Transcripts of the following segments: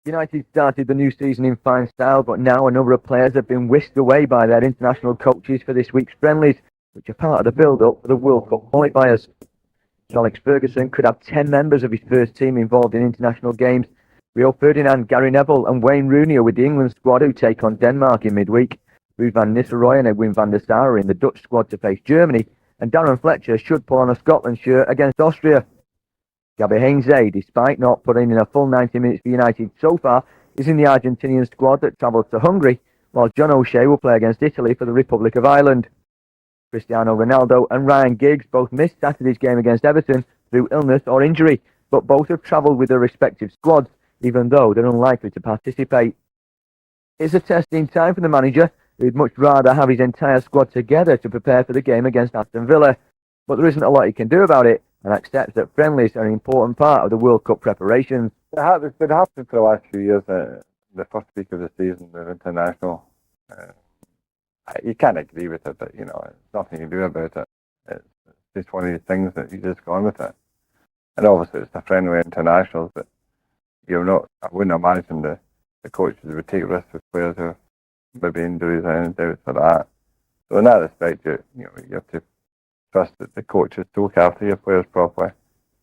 United started the new season in fine style, but now a number of players have been whisked away by their international coaches for this week's friendlies, which are part of the build-up for the World Cup qualifiers. Alex Ferguson could have 10 members of his first team involved in international games. Rio Ferdinand, Gary Neville and Wayne Rooney are with the England squad who take on Denmark in midweek. Ruud van Nistelrooy and Edwin van der Sar are in the Dutch squad to face Germany, and Darren Fletcher should pull on a Scotland shirt against Austria. Gabby Hainsey, despite not putting in a full 90 minutes for United so far, is in the Argentinian squad that travels to Hungary, while John O'Shea will play against Italy for the Republic of Ireland. Cristiano Ronaldo and Ryan Giggs both missed Saturday's game against Everton through illness or injury, but both have travelled with their respective squads, even though they're unlikely to participate. It's a testing time for the manager, who'd much rather have his entire squad together to prepare for the game against Aston Villa, but there isn't a lot he can do about it, and accepts that friendlies are an important part of the World Cup preparations. It's been happening for the last few years. The first week of the season, the international. You can't agree with it, but there's nothing you can do about it. It's just one of these things that you just go on with it. And obviously, it's the friendly internationals, but I wouldn't imagine the coaches would take risks with players who have maybe injuries and doubts for that. So in that respect, you have to trust that the coaches look after your players properly.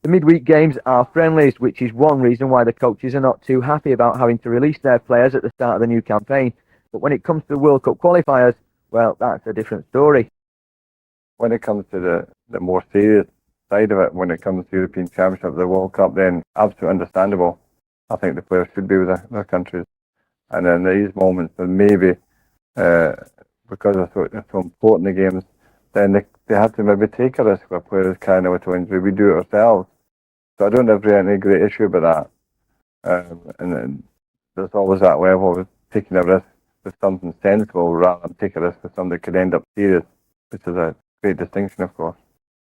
The midweek games are friendlies, which is one reason why the coaches are not too happy about having to release their players at the start of the new campaign. But when it comes to the World Cup qualifiers, well, that's a different story. When it comes to the more serious side of it, when it comes to European Championship, the World Cup, then absolutely understandable. I think the players should be with their countries. And in these moments, then maybe because they're so important, the games, then they have to maybe take a risk where players can with injury. We do it ourselves. So I don't have any great issue about that. And then there's always that level of taking a risk with something sensible rather than take a risk with something that could end up serious, which is a great distinction, of course.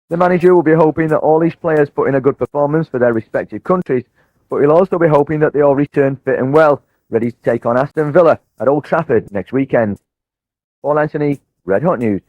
The manager will be hoping that all his players put in a good performance for their respective countries, but he'll also be hoping that they all return fit and well, ready to take on Aston Villa at Old Trafford next weekend. Paul Anthony, Red Hot News.